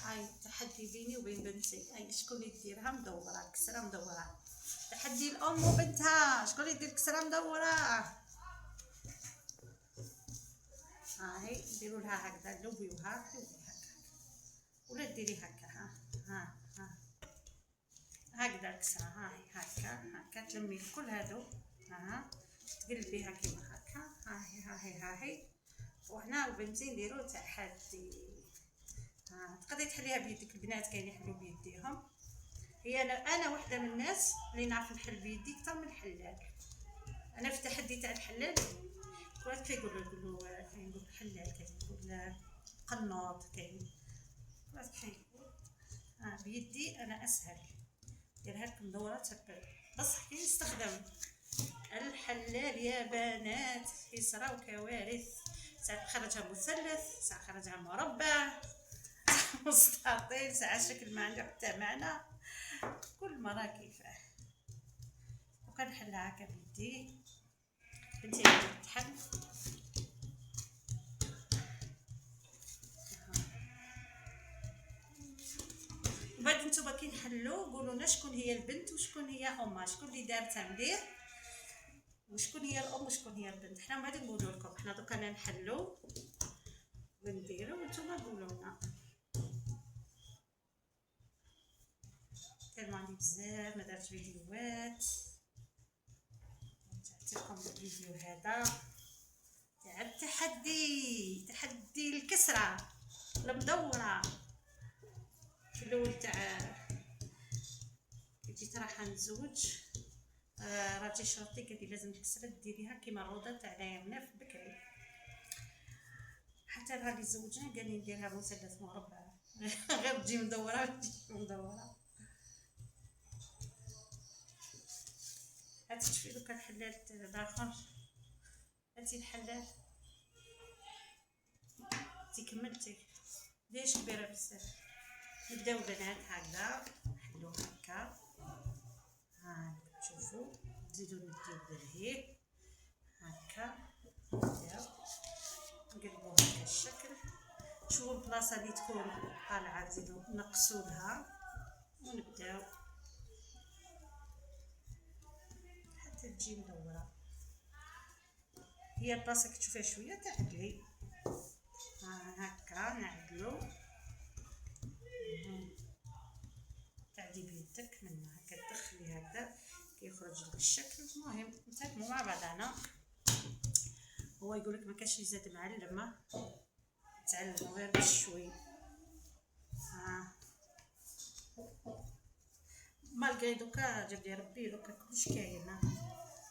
هاي تحدي بيني وبين بنتي، هاي شكون يديرها مدوره كسره مدوره. تحدي الام وبنتها، شكون يدير كسره مدوره. هاي ديروا لها هكذا، لوبيوها هكا ولا ديري هكا. ها هكذا الكسره. هاي هكا تلمي كل هادو. تقلبيها كيما هكا. هاهي وهنا وبنتي نديرو تحدي. تقدري تحليها بيدك، البنات كاين يحلو بيديهم. هي انا وحده من الناس اللي نعرف نحل بيدي اكثر من الحلال. انا في التحدي تاع الحلال كلها كيقولوا كاين يقول حلال، كاين يقول قنوط، كاين كلها كيقول. بيدي انا اسهل، ديرها لكم دوره تبع. بصح كي نستخدم الحلال يا بنات يصراو كوارث. ساعات خرجها مثلث، ساعات خرجها مربع، مستطيل، ساعات شكل ما عنده حتى معنى. كل مرة كيفاه. وكنحلها هكا بيدي. بنتي تحل. وبعد نتوما كي نحلو قولوا لنا شكون هي البنت وشكون هي امها، شكون اللي دارتها مليح وشكون هي الام وشكون هي البنت. حنا بعد نقولوا لكم. حنا دوكا نحلو ونديرو وانتوما قولوا لنا. كان عندي بزاف ما درت فيديوهات. نعطيكم الفيديو هذا تاع التحدي، تحدي الكسره المدوره. في الاول تاع كي جيت رايحه نتزوج، راجي شرطي قال لي لازم الكسره ديريها كيما الروضه تاع اليمنى في بكري. حتى نهار اللي تزوجنا قال لي نديرها مثلث مربع غير تجي مدوره تجي مدوره. هاتي تشوفي دوكا الحلال داخل. هاتي الحلال انتي كملتي. ليش كبيره بزاف. نبداو بنات هكذا نحلو هكا. شوفوا نزيدو نديو بالهيل هكا. نبداو نقلبو هكا الشكل. شوفوا البلاصه اللي تكون طالعه نزيدو نقصو لها ونبداو حتى تجي مدوره. هي البلاصه كي تشوفيها شويه تعدلي هكا. نعدلو تعدي بيدك من هكا تدخلي هكذا كيخرج لك الشكل. المهم نتعلموا مع بعضنا. هو يقولك ما كاش يزاد معلمه، تعلموا غير بشوي. مالغري دوكا جاب لي ربي دوكا كلش كاين.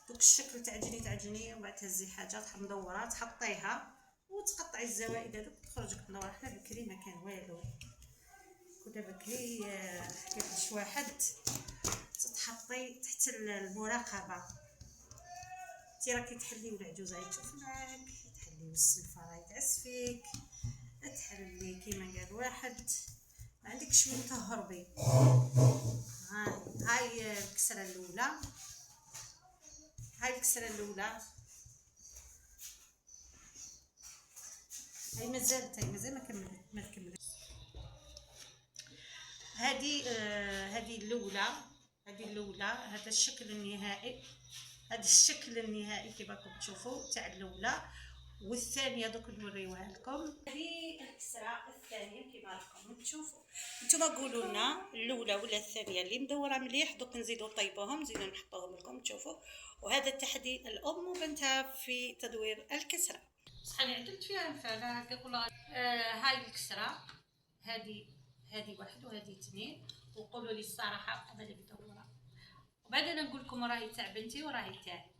دوك الشكل تعجني ومن بعد تهزي حاجه مدوره تحطيها وتقطعي الزوائد هذوك تخرجك مدوره. حنا بكري ما كان والو، كنا بكري كيفاش واحد تتحطي تحت المراقبه. انتي راكي تحلي والعجوز راهي تشوف معاك، تحلي والسلفه راهي تعس فيك، تحلي كيما قال واحد ما عندكش وين تهربي. هاي الكسره الاولى. هاي الكسره الاولى. هاي مازال ما كملت. هذه الاولى. هذا الشكل النهائي. هذا الشكل النهائي كما راكم تشوفوا تاع الاولى. والثانيه دوك نوريوها لكم. هذه الكسره الثانيه كما راكم تشوفوا. نتوما قولوا لنا الاولى ولا الثانيه اللي مدوره مليح. دوك نزيدو نطيبوهم، نزيدو نحطوهم لكم تشوفوا. وهذا التحدي الام وبنتها في تدوير الكسره. بصح انا عدلت فيها فعلا هكا كلها. هاي الكسره هذه واحد وهذه اثنين. وقولوا لي الصراحه انا اللي مدوره. وبعدين نقول لكم راهي تاع بنتي وراهي تاعي.